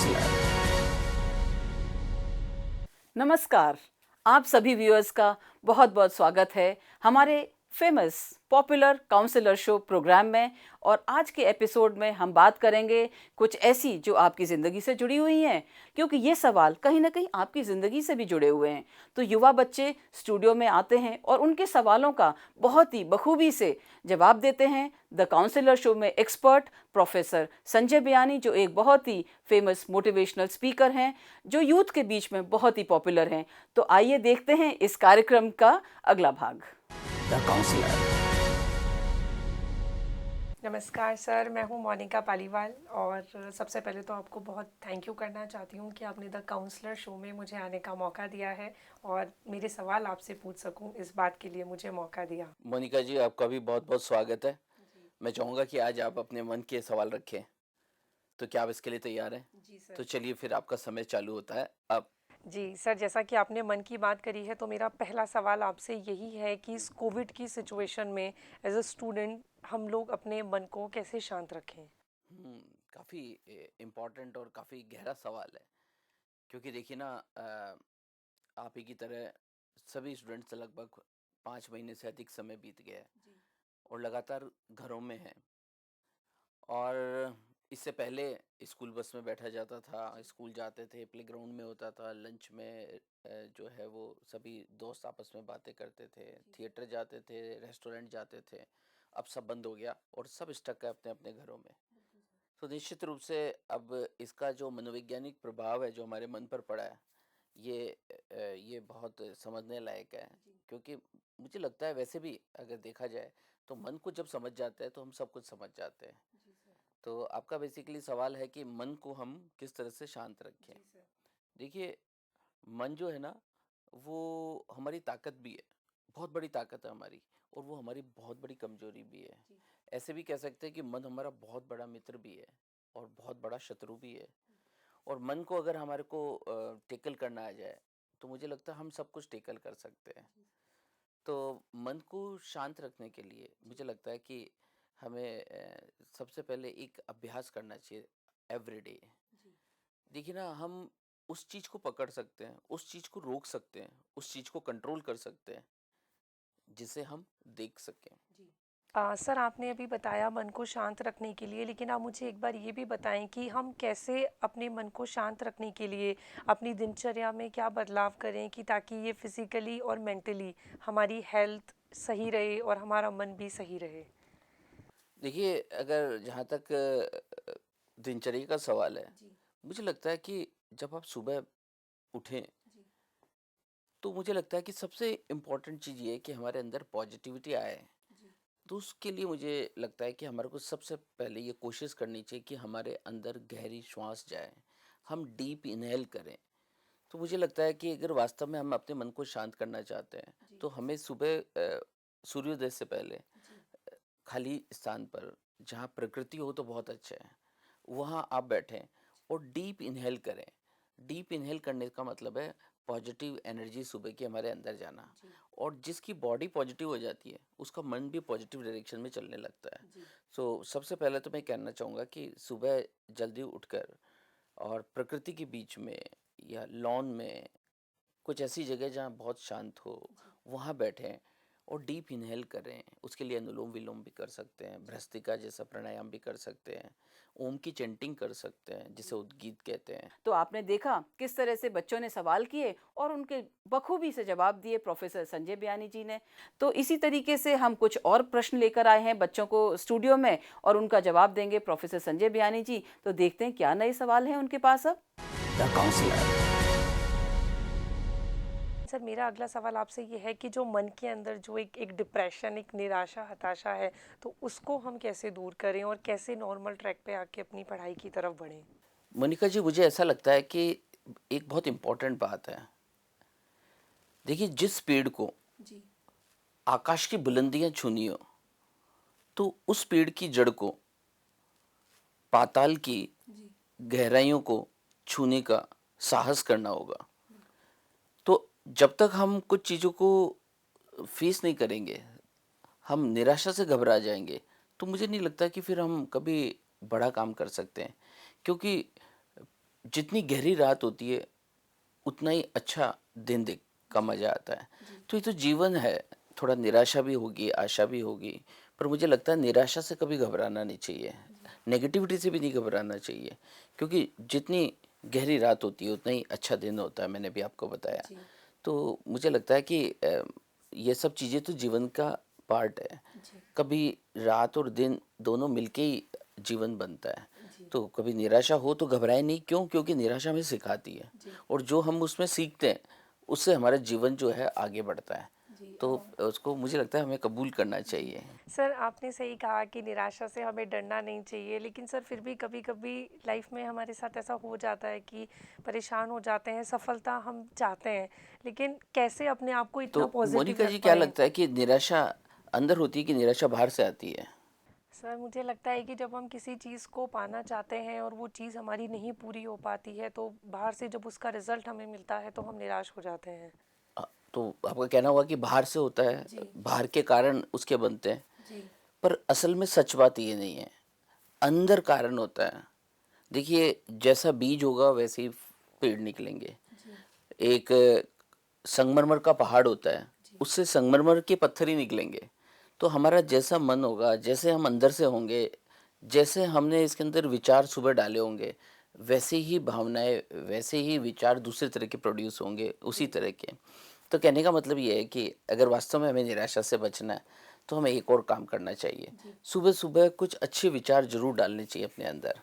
Counsellor. नमस्कार। आप सभी व्यूअर्स का बहुत बहुत स्वागत है हमारे famous popular counsellor show programme में। और आज के एपिसोड में हम बात करेंगे कुछ ऐसी जो आपकी ज़िंदगी से जुड़ी हुई हैं, क्योंकि ये सवाल कहीं ना कहीं आपकी ज़िंदगी से भी जुड़े हुए हैं। तो युवा बच्चे स्टूडियो में आते हैं और उनके सवालों का बहुत ही बखूबी से जवाब देते हैं। द काउंसलर शो में एक्सपर्ट प्रोफेसर संजय बयानी, जो एक बहुत ही फेमस मोटिवेशनल स्पीकर हैं, जो यूथ के बीच में बहुत ही पॉपुलर हैं। तो आइए देखते हैं इस कार्यक्रम का अगला भाग। The counsellor. नमस्कार सर, मैं हूँ मोनिका पालीवाल और सबसे पहले तो आपको बहुत थैंक यू करना चाहती हूँ कि आपने द काउंसलर शो में मुझे आने का मौका दिया है और मेरे सवाल आपसे पूछ सकूँ, इस बात के लिए मुझे मौका दिया। मोनिका जी, आपका भी बहुत बहुत स्वागत है। मैं चाहूँगा कि आज आप अपने मन के सवाल रखें, तो क्या आप इसके लिए तैयार हैं? जी सर। तो चलिए फिर आपका समय चालू होता है अब। जी सर, जैसा कि आपने मन की बात करी है तो मेरा पहला सवाल आपसे यही है कि इस कोविड की सिचुएशन में एज अ स्टूडेंट हम लोग अपने मन को कैसे शांत रखें? काफ़ी इम्पोर्टेंट और काफ़ी गहरा सवाल है, क्योंकि देखिए ना, आप ही की तरह सभी स्टूडेंट्स से लगभग 5 महीने से अधिक समय बीत गया है और लगातार घरों में हैं। और इससे पहले स्कूल बस में बैठा जाता था, स्कूल जाते थे, प्लेग्राउंड में होता था, लंच में जो है वो सभी दोस्त आपस में बातें करते थे, थिएटर जाते थे, रेस्टोरेंट जाते थे। अब सब बंद हो गया और सब स्टक है अपने अपने घरों में। तो निश्चित रूप से अब इसका जो मनोवैज्ञानिक प्रभाव है जो हमारे मन पर पड़ा है, ये बहुत समझने लायक है। क्योंकि मुझे लगता है वैसे भी अगर देखा जाए तो मन को जब समझ जाते हैं तो हम सब कुछ समझ जाते हैं। तो आपका बेसिकली सवाल है कि मन को हम किस तरह से शांत रखें। देखिए, मन जो है ना, वो हमारी ताकत भी है, बहुत बड़ी ताकत है हमारी, और वो हमारी बहुत बड़ी कमजोरी भी है। ऐसे भी कह सकते हैं कि मन हमारा बहुत बड़ा मित्र भी है और बहुत बड़ा शत्रु भी है। और मन को अगर हमारे को टेकल करना आ जाए तो मुझे लगता है हम सब कुछ टेकल कर सकते हैं। तो मन को शांत रखने के लिए मुझे लगता है कि हमें सबसे पहले एक अभ्यास करना चाहिए एवरीडे। देखिए ना, हम उस चीज को पकड़ सकते हैं, उस चीज को रोक सकते हैं, उस चीज को कंट्रोल कर सकते हैं जिसे हम देख सकें। सर, आपने अभी बताया मन को शांत रखने के लिए, लेकिन आप मुझे एक बार ये भी बताएं कि हम कैसे अपने मन को शांत रखने के लिए अपनी दिनचर्या में क्या बदलाव करें कि ताकि ये फिजिकली और मेंटली हमारी हेल्थ सही रहे और हमारा मन भी सही रहे। देखिए, अगर जहाँ तक दिनचर्या का सवाल है, मुझे लगता है कि जब आप सुबह उठें तो मुझे लगता है कि सबसे इम्पोर्टेंट चीज़ ये है कि हमारे अंदर पॉजिटिविटी आए। तो उसके लिए मुझे लगता है कि हमारे को सबसे पहले ये कोशिश करनी चाहिए कि हमारे अंदर गहरी श्वास जाए, हम डीप इनहेल करें। तो मुझे लगता है कि अगर वास्तव में हम अपने मन को शांत करना चाहते हैं तो हमें सुबह सूर्योदय से पहले खाली स्थान पर जहाँ प्रकृति हो तो बहुत अच्छा है, वहाँ आप बैठें और डीप इनहेल करें। डीप इनहेल करने का मतलब है पॉजिटिव एनर्जी सुबह की हमारे अंदर जाना। और जिसकी बॉडी पॉजिटिव हो जाती है उसका मन भी पॉजिटिव डायरेक्शन में चलने लगता है। सो सबसे पहले तो मैं कहना चाहूँगा कि सुबह जल्दी उठकर और प्रकृति के बीच में या लॉन में, कुछ ऐसी जगह जहाँ बहुत शांत हो, वहाँ बैठें और डीप इनहेल करें। उसके लिए अनुलोम विलोम भी कर सकते हैं, भ्रस्त्रिका जैसा प्राणायाम भी कर सकते हैं, ओम की चैंटिंग कर सकते हैं जिसे उद्गीत कहते हैं। तो आपने देखा किस तरह से बच्चों ने सवाल किए और उनके बखूबी से जवाब दिए प्रोफेसर संजय बयानी जी ने। तो इसी तरीके से हम कुछ और प्रश्न लेकर आए हैं बच्चों को स्टूडियो में और उनका जवाब देंगे प्रोफेसर संजय बयानी जी। तो देखते हैं क्या नए सवाल हैं उनके पास अब। The counsellor. सर, मेरा अगला सवाल आपसे ये है कि जो मन के अंदर जो एक एक डिप्रेशन, एक निराशा, हताशा है, तो उसको हम कैसे दूर करें और कैसे नॉर्मल ट्रैक पे आके अपनी पढ़ाई की तरफ बढ़ें? मोनिका जी, मुझे ऐसा लगता है कि एक बहुत इम्पोर्टेंट बात है। देखिए, जिस पेड़ को आकाश की बुलंदियां छूनी हो तो उस पेड़ की जड़ को पाताल की गहराइयों को छूने का साहस करना होगा। तो जब तक हम कुछ चीज़ों को फेस नहीं करेंगे, हम निराशा से घबरा जाएंगे, तो मुझे नहीं लगता कि फिर हम कभी बड़ा काम कर सकते हैं। क्योंकि जितनी गहरी रात होती है उतना ही अच्छा दिन देख का मजा आता है। तो ये तो जीवन है, थोड़ा निराशा भी होगी, आशा भी होगी, पर मुझे लगता है निराशा से कभी घबराना नहीं चाहिए, नेगेटिविटी से भी नहीं घबराना चाहिए, क्योंकि जितनी गहरी रात होती है उतना ही अच्छा दिन होता है, मैंने भी आपको बताया। तो मुझे लगता है कि ये सब चीज़ें तो जीवन का पार्ट है। कभी रात और दिन दोनों मिलके ही जीवन बनता है। तो कभी निराशा हो तो घबराए नहीं, क्यों? क्योंकि निराशा हमें सिखाती है, और जो हम उसमें सीखते हैं उससे हमारा जीवन जो है आगे बढ़ता है। तो उसको मुझे लगता है हमें कबूल करना चाहिए। सर आपने सही कहा कि निराशा से हमें डरना नहीं चाहिए, लेकिन सर फिर भी कभी-कभी लाइफ में हमारे साथ ऐसा हो जाता है कि परेशान हो जाते हैं, सफलता हम चाहते हैं, लेकिन कैसे अपने आप को इतना तो पॉजिटिव मोनिका रख जी, क्या पाएँ? लगता है कि निराशा अंदर होती है कि निराशा बाहर से आती है? सर मुझे लगता है कि जब हम किसी चीज़ को पाना चाहते हैं और वो चीज़ हमारी नहीं पूरी हो पाती है, तो बाहर से जब उसका रिज़ल्ट हमें मिलता है, तो हम निराश हो जाते हैं। तो आपका कहना हुआ कि बाहर से होता है, बाहर के कारण उसके बनते हैं, पर असल में सच बात ये नहीं है, अंदर कारण होता है। देखिए, जैसा बीज होगा वैसे ही पेड़ निकलेंगे। एक संगमरमर का पहाड़ होता है, उससे संगमरमर के पत्थर ही निकलेंगे। तो हमारा जैसा मन होगा, जैसे हम अंदर से होंगे, जैसे हमने इसके अंदर विचार सुबह डाले होंगे, वैसे ही भावनाएं, वैसे ही विचार दूसरे तरह के प्रोड्यूस होंगे, उसी तरह के। तो कहने का मतलब ये है कि अगर वास्तव में हमें निराशा से बचना है तो हमें एक और काम करना चाहिए। सुबह सुबह कुछ अच्छे विचार जरूर डालने चाहिए अपने अंदर,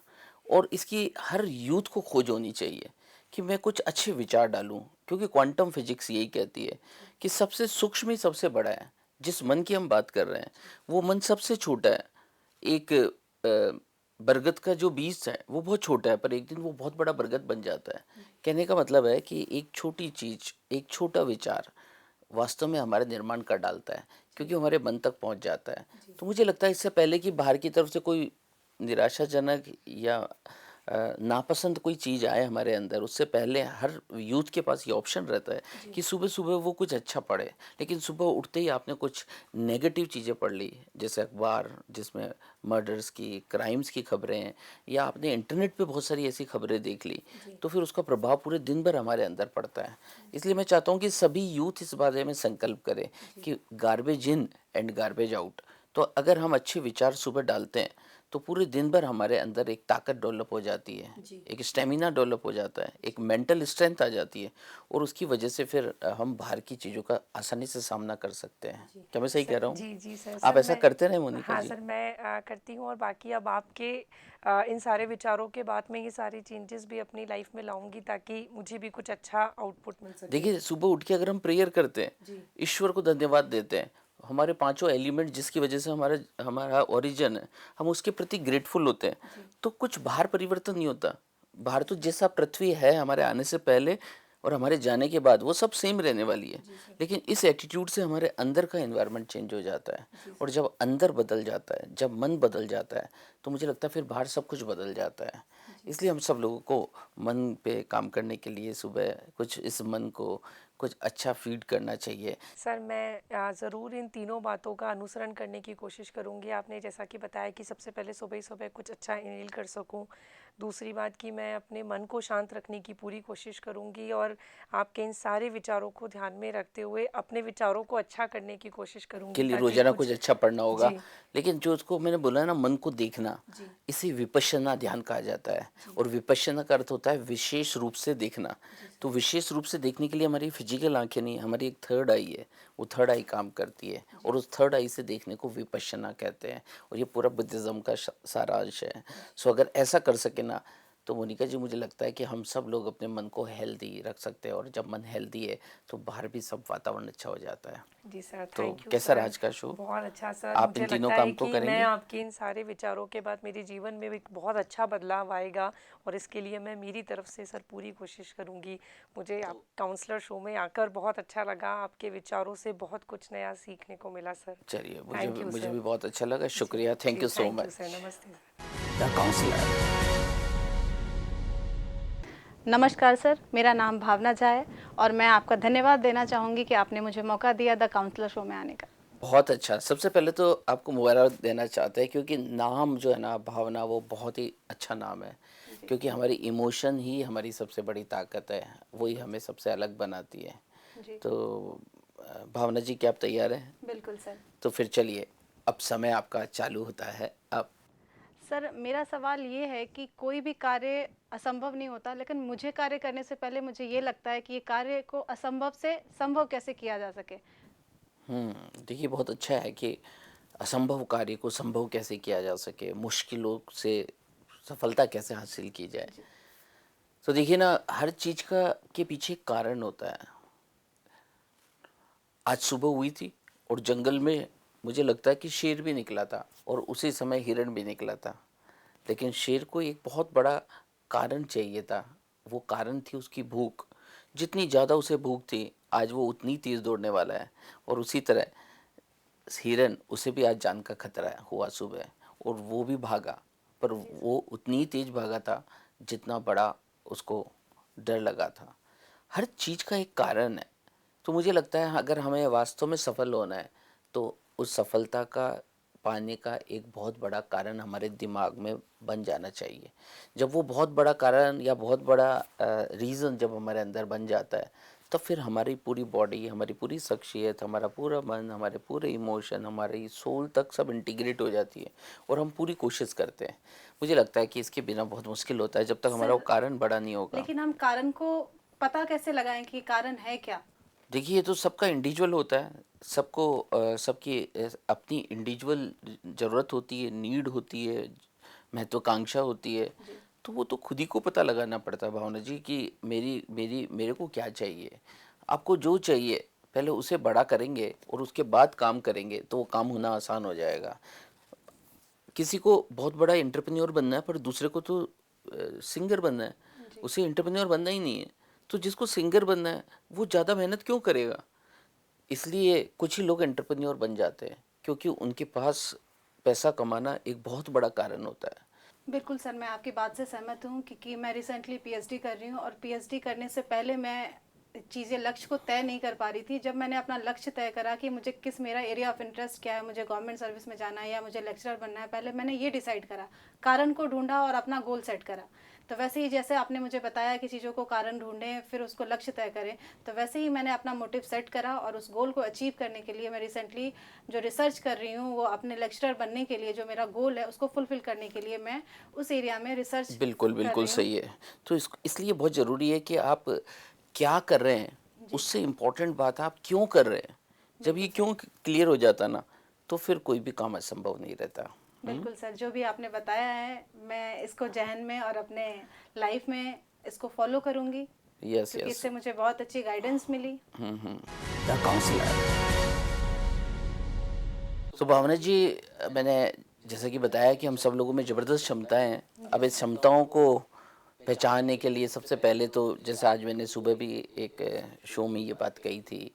और इसकी हर यूथ को खोज होनी चाहिए कि मैं कुछ अच्छे विचार डालूं, क्योंकि क्वांटम फिजिक्स यही कहती है कि सबसे सूक्ष्म ही सबसे बड़ा है। जिस मन की हम बात कर रहे हैं वो मन सबसे छोटा है। एक बरगद का जो बीज है वो बहुत छोटा है, पर एक दिन वो बहुत बड़ा बरगद बन जाता है। कहने का मतलब है कि एक छोटी चीज, एक छोटा विचार वास्तव में हमारे निर्माण कर डालता है, क्योंकि हमारे मन तक पहुंच जाता है। तो मुझे लगता है इससे पहले कि बाहर की तरफ से कोई निराशाजनक या नापसंद कोई चीज़ आए हमारे अंदर, उससे पहले हर यूथ के पास ये ऑप्शन रहता है कि सुबह सुबह वो कुछ अच्छा पढ़े। लेकिन सुबह उठते ही आपने कुछ नेगेटिव चीज़ें पढ़ ली, जैसे अखबार जिसमें मर्डर्स की, क्राइम्स की खबरें हैं, या आपने इंटरनेट पे बहुत सारी ऐसी खबरें देख ली, तो फिर उसका प्रभाव पूरे दिन भर हमारे अंदर पड़ता है। इसलिए मैं चाहता हूँ कि सभी यूथ इस बारे में संकल्प करें कि garbage in and garbage out. तो अगर हम अच्छे विचार सुबह डालते हैं तो पूरे दिन भर हमारे अंदर एक ताकत डेवलप हो जाती है, एक स्टेमिना डेवलप हो जाता है, एक मेंटल स्ट्रेंथ आ जाती है, और उसकी वजह से फिर हम बाहर की चीज़ों का आसानी से सामना कर सकते हैं। क्या मैं सही कह रहा हूँ? जी, जी सर। आप सर ऐसा मैं करते रहे मोनिका हाँ जी। सर, मैं करती हूँ, और बाकी अब आपके इन सारे विचारों के बाद मैं ये सारी चेंजेस भी अपनी लाइफ में लाऊंगी, ताकि मुझे भी कुछ अच्छा आउटपुट मिल सके। देखिए, सुबह उठ के अगर हम प्रेयर करते हैं, ईश्वर को धन्यवाद देते हैं, हमारे पांचों एलिमेंट जिसकी वजह से हमारा हमारा ओरिजिन है, हम उसके प्रति ग्रेटफुल होते हैं, तो कुछ बाहर परिवर्तन नहीं होता। बाहर तो जैसा पृथ्वी है हमारे आने से पहले और हमारे जाने के बाद वो सब सेम रहने वाली है, लेकिन इस एटीट्यूड से हमारे अंदर का एनवायरनमेंट चेंज हो जाता है। और जब अंदर बदल जाता है, जब मन बदल जाता है, तो मुझे लगता है फिर बाहर सब कुछ बदल जाता है। इसलिए हम सब लोगों को मन पे काम करने के लिए सुबह कुछ इस मन को कुछ अच्छा फीड करना चाहिए। सर मैं ज़रूर इन तीनों बातों का अनुसरण करने की कोशिश करूँगी। आपने जैसा कि बताया कि सबसे पहले सुबह ही सुबह कुछ अच्छा इनहेल कर सकूँ। दूसरी बात कि मैं अपने मन को शांत रखने की पूरी कोशिश करूँगी, और आपके इन सारे विचारों को ध्यान में रखते हुए अपने विचारों को अच्छा करने की कोशिश के करूँगी, लिए ताकि रोजाना कुछ कुछ। अच्छा पढ़ना होगा। जी, लेकिन जो उसको मैंने बोला ना, मन को देखना, इसे विपश्यना ध्यान कहा जाता है। और विपश्यना का अर्थ होता है विशेष रूप से देखना। तो विशेष रूप से देखने के लिए हमारी फिजिकल आंखें नहीं, हमारी एक थर्ड आई है, वो थर्ड आई काम करती है, और उस थर्ड आई से देखने को विपश्यना कहते हैं। और ये पूरा बुद्धिज्म का सारांश है। सो अगर ऐसा कर सके ना, तो मोनिका जी मुझे लगता है कि हम सब लोग अपने मन को हेल्दी रख सकते हैं, और जब मन हेल्दी है तो बाहर भी सब वातावरण अच्छा हो जाता है। जी सर, तो थैंक यू कैसा रहा सर। आज का शो? बहुत अच्छा सर, आप इन मुझे तीनों लगता है काम को कि मैं करेंगे? आपके इन सारे विचारों के बाद मेरे जीवन में एक बहुत अच्छा बदलाव आएगा, और इसके लिए मैं मेरी तरफ से सर पूरी कोशिश करूंगी। मुझे आप काउंसलर शो में आकर बहुत अच्छा लगा, आपके विचारों से बहुत कुछ नया सीखने को मिला सर। चलिए, थैंक यू मुझे सर। भी बहुत अच्छा लगा। जी, शुक्रिया, thank ji you so thank you sir, much. नमस्ते सर। The counsellor. नमस्कार सर, मेरा नाम भावना झा है और मैं आपका धन्यवाद देना चाहूँगी कि आपने मुझे मौका दिया द काउंसलर शो में आने का। बहुत अच्छा। सबसे पहले तो आपको मुबारक देना चाहते हैं, क्योंकि नाम जो है ना भावना, वो बहुत ही अच्छा नाम है। क्योंकि हमारी इमोशन ही हमारी सबसे बड़ी ताकत है, वही हमें सबसे अलग बनाती है। जी तो भावना जी, क्या आप तैयार हैं? बिल्कुल सर। तो फिर चलिए, अब समय आपका चालू होता है। अब सर मेरा सवाल ये है कि कोई भी कार्य असंभव नहीं होता, लेकिन मुझे कार्य करने से पहले मुझे ये लगता है कि ये कार्य को असंभव से संभव कैसे किया जा सके। देखिए, बहुत अच्छा है कि असंभव कार्य को संभव कैसे किया जा सके, मुश्किलों से सफलता कैसे हासिल की जाए। तो देखिए ना, हर चीज का के पीछे एक कारण होता है। आज सुबह हुई थी और जंगल में मुझे लगता है कि शेर भी निकला था और उसी समय हिरण भी निकला था, लेकिन शेर को एक बहुत बड़ा कारण चाहिए था। वो कारण थी उसकी भूख। जितनी ज़्यादा उसे भूख थी, आज वो उतनी तेज़ दौड़ने वाला है। और उसी तरह हिरन, उसे भी आज जान का खतरा हुआ सुबह, और वो भी भागा, पर वो उतनी तेज भागा था जितना बड़ा उसको डर लगा था। हर चीज का एक कारण है। तो मुझे लगता है अगर हमें वास्तव में सफल होना है, तो उस सफलता का पाने का एक बहुत बड़ा कारण हमारे दिमाग में बन जाना चाहिए। जब वो बहुत बड़ा कारण या बहुत बड़ा रीज़न जब हमारे अंदर बन जाता है, तब फिर हमारी पूरी बॉडी, हमारी पूरी शख्सियत, हमारा पूरा मन, हमारे पूरे इमोशन, हमारी सोल तक सब इंटीग्रेट हो जाती है और हम पूरी कोशिश करते हैं। मुझे लगता है कि इसके बिना बहुत मुश्किल होता है जब तक हमारा वो सर कारण बड़ा नहीं होगा। लेकिन हम कारण को पता कैसे लगाएं कि कारण है क्या। देखिए, ये तो सबका इंडिविजुअल होता है। सबको सबकी अपनी इंडिविजुअल ज़रूरत होती है, नीड होती है, महत्वाकांक्षा होती है। जी तो वो तो खुद ही को पता लगाना पड़ता है भावना जी, कि मेरी मेरी मेरे को क्या चाहिए। आपको जो चाहिए पहले उसे बड़ा करेंगे और उसके बाद काम करेंगे, तो वो काम होना आसान हो जाएगा। किसी को बहुत बड़ा एंटरप्रेन्योर बनना है, पर दूसरे को तो सिंगर बनना है, जी उसे एंटरप्रेन्योर बनना ही नहीं है। तो जिसको सिंगर बनना है, वो ज़्यादा मेहनत क्यों करेगा? इसलिए कुछ ही लोग एंटरप्रेन्योर बन जाते हैं, क्योंकि उनके पास पैसा कमाना एक बहुत बड़ा कारण होता है। बिल्कुल सर, मैं आपकी बात से सहमत हूँ क्योंकि मैं रिसेंटली पीएचडी कर रही हूँ और पीएचडी करने से पहले मैं चीज़ें लक्ष्य को तय नहीं कर पा रही थी। जब मैंने अपना लक्ष्य तय करा कि मुझे मेरा एरिया ऑफ इंटरेस्ट क्या है, मुझे गवर्नमेंट सर्विस में जाना है या मुझे लेक्चरर बनना है, पहले मैंने ये डिसाइड करा, कारण को ढूंढा और अपना गोल सेट करा। तो वैसे ही जैसे आपने मुझे बताया कि चीज़ों को कारण ढूंढें फिर उसको लक्ष्य तय करें, तो वैसे ही मैंने अपना मोटिव सेट करा और उस गोल को अचीव करने के लिए मैं रिसेंटली जो रिसर्च कर रही हूँ, वो अपने लेक्चरर बनने के लिए, जो मेरा गोल है उसको फुलफिल करने के लिए मैं उस एरिया में रिसर्च बिल्कुल कर बिल्कुल रही हूँ। सही है। तो इसलिए बहुत ज़रूरी है कि आप क्या कर रहे हैं, जी उससे इम्पोर्टेंट बात है आप क्यों कर रहे हैं। जब ये बिल्कुल सर। क्यों क्लियर हो जाता ना, तो फिर कोई भी काम असंभव नहीं रहता। बिल्कुल सर, जो भी आपने बताया है मैं इसको जहन में और अपने लाइफ में इसको फॉलो करूँगी यस क्योंकि यस। इससे मुझे बहुत अच्छी गाइडेंस मिली। The counsellor. तो भावना जी, मैंने जैसा कि बताया कि हम सब लोगों में ज़बरदस्त क्षमताएं हैं। अब इस क्षमताओं को पहचानने के लिए सबसे पहले तो, जैसे आज मैंने सुबह भी एक शो में ये बात कही थी,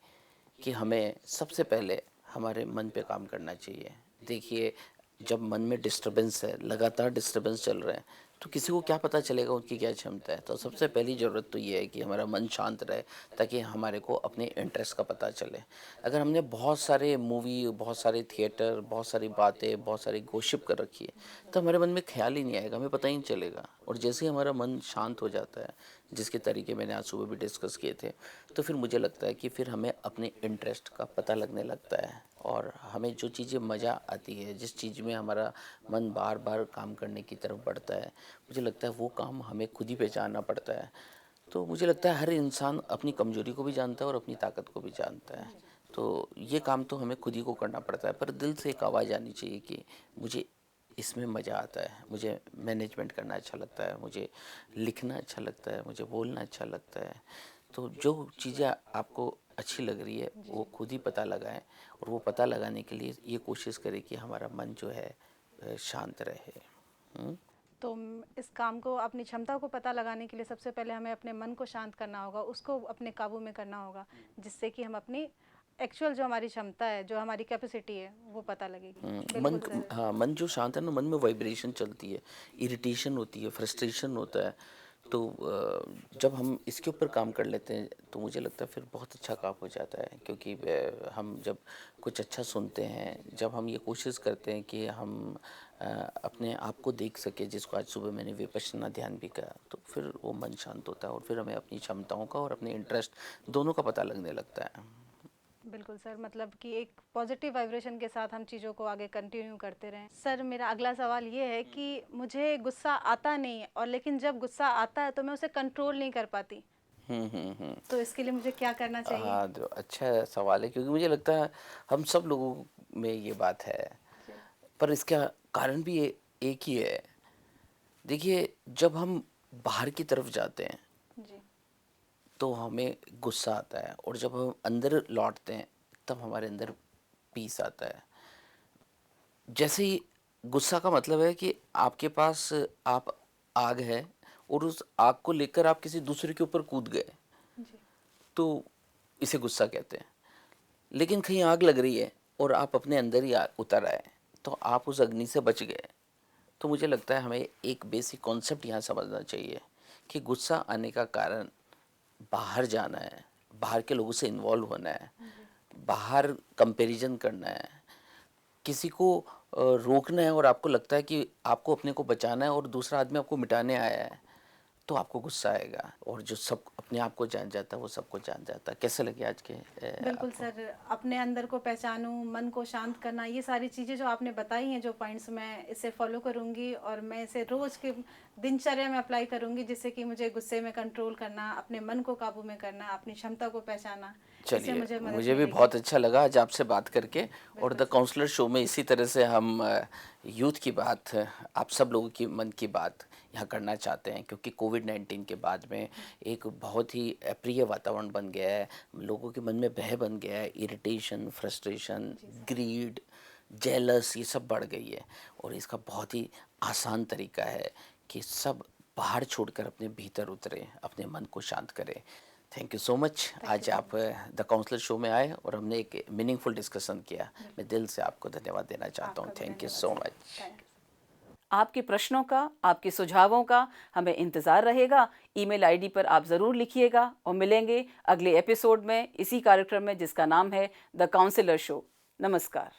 कि हमें सबसे पहले हमारे मन पे काम करना चाहिए। देखिए, जब मन में डिस्टरबेंस है, लगातार डिस्टरबेंस चल रहे हैं, तो किसी को क्या पता चलेगा उनकी क्या क्षमता है। तो सबसे पहली ज़रूरत तो ये है कि हमारा मन शांत रहे, ताकि हमारे को अपने इंटरेस्ट का पता चले। अगर हमने बहुत सारे मूवी, बहुत सारे थिएटर, बहुत सारी बातें, बहुत सारी गॉसिप कर रखी है, तो हमारे मन में ख्याल ही नहीं आएगा, हमें पता ही नहीं चलेगा। और जैसे ही हमारा मन शांत हो जाता है, जिसके तरीके मैंने आज सुबह भी डिस्कस किए थे, तो फिर मुझे लगता है कि फिर हमें अपने इंटरेस्ट का पता लगने लगता है और हमें जो चीज़ें मज़ा आती है, जिस चीज़ में हमारा मन बार बार काम करने की तरफ बढ़ता है, मुझे लगता है वो काम हमें खुद ही पहचानना पड़ता है। तो मुझे लगता है हर इंसान अपनी कमजोरी को भी जानता है और अपनी ताकत को भी जानता है। तो ये काम तो हमें खुद ही को करना पड़ता है, पर दिल से एक आवाज़ आनी चाहिए कि मुझे इसमें मज़ा आता है, मुझे मैनेजमेंट करना अच्छा लगता है, मुझे लिखना अच्छा लगता है, मुझे बोलना अच्छा लगता है। तो जो चीज़ें आपको अच्छी लग रही है, वो खुद ही पता लगाएं, और वो पता लगाने के लिए ये कोशिश करें कि हमारा मन जो है शांत रहे। तो इस काम को, अपनी क्षमता को पता लगाने के लिए सबसे पहले हमें अपने मन को शांत करना होगा, उसको अपने काबू में करना होगा, जिससे कि हम अपनी एक्चुअल जो हमारी क्षमता है, जो हमारी कैपेसिटी है, वो पता लगेगी। मन, बिल्कुल सर। हाँ, मन जो शांत है ना, मन में वाइब्रेशन चलती है, इरिटेशन होती है, फ्रस्ट्रेशन होता है। तो जब हम इसके ऊपर काम कर लेते हैं तो मुझे लगता है फिर बहुत अच्छा काम हो जाता है, क्योंकि हम जब कुछ अच्छा सुनते हैं, जब हम ये कोशिश करते हैं कि हम अपने आप को देख सके, जिसको आज सुबह मैंने विपश्यना ध्यान भी कहा, तो फिर वो मन शांत होता है और फिर हमें अपनी क्षमताओं का और अपने इंटरेस्ट दोनों का पता लगने लगता है। बिल्कुल सर, मतलब कि एक पॉजिटिव वाइब्रेशन के साथ हम चीज़ों को आगे कंटिन्यू करते रहें। सर मेरा अगला सवाल ये है कि मुझे गुस्सा आता नहीं है, और लेकिन जब गुस्सा आता है तो मैं उसे कंट्रोल नहीं कर पाती, हम्म। तो इसके लिए मुझे क्या करना चाहिए? हाँ, तो अच्छा सवाल है, क्योंकि मुझे लगता है हम सब लोगों में ये बात है, जी पर इसका कारण भी एक ही है। देखिए, जब हम बाहर की तरफ जाते हैं जी तो हमें गुस्सा आता है, और जब हम अंदर लौटते हैं तब हमारे अंदर पीस आता है। जैसे ही गुस्सा का मतलब है कि आपके पास आप आग है और उस आग को लेकर आप किसी दूसरे के ऊपर कूद गए, जी तो इसे गुस्सा कहते हैं। लेकिन कहीं आग लग रही है और आप अपने अंदर ही उतर आए, तो आप उस अग्नि से बच गए। तो मुझे लगता है हमें एक बेसिक कॉन्सेप्ट यहाँ समझना चाहिए कि गुस्सा आने का कारण बाहर जाना है, बाहर के लोगों से इन्वॉल्व होना है, बाहर कंपैरिजन करना है, किसी को रोकना है और आपको लगता है कि आपको अपने को बचाना है और दूसरा आदमी आपको मिटाने आया है, तो आपको गुस्सा आएगा। और जो सब अपने आप को जान जाता है वो सबको जान जाता है। कैसे लगे आज के बिल्कुल आपको? सर, अपने अंदर को पहचानूं, मन को शांत करना, ये सारी चीज़ें जो आपने बताई हैं, जो पॉइंट्स, मैं इसे फॉलो करूंगी और मैं इसे रोज़ के दिनचर्या में अप्लाई करूंगी, जिससे कि मुझे गुस्से में कंट्रोल करना, अपने मन को काबू में करना, अपनी क्षमता को पहचाना, इससे चलिए, मुझे मदद मुझे भी मिलेगी। बहुत अच्छा लगा आज आपसे बात करके। और बिल्कुल द सर। काउंसलर शो में इसी तरह से हम यूथ की बात, आप सब लोगों की मन की बात यहाँ करना चाहते हैं, क्योंकि कोविड-19 के बाद में एक बहुत ही अप्रिय वातावरण बन गया है, लोगों के मन में भय बन गया है, इरिटेशन, फ्रस्ट्रेशन, ग्रीड, जेलस, ये सब बढ़ गई है। और इसका बहुत ही आसान तरीका है कि सब बाहर छोड़कर अपने भीतर उतरें, अपने मन को शांत करें। थैंक यू सो मच, आज आप द काउंसलर शो में आए और हमने एक मीनिंगफुल डिस्कशन किया। मैं दिल से आपको धन्यवाद देना चाहता हूँ। आपका भी थैंक यू धन्यवाद so sir. Much. Thank you. आपके प्रश्नों का, आपके सुझावों का हमें इंतज़ार रहेगा। ईमेल आईडी पर आप ज़रूर लिखिएगा और मिलेंगे अगले एपिसोड में इसी कार्यक्रम में, जिसका नाम है द काउंसलर शो। नमस्कार।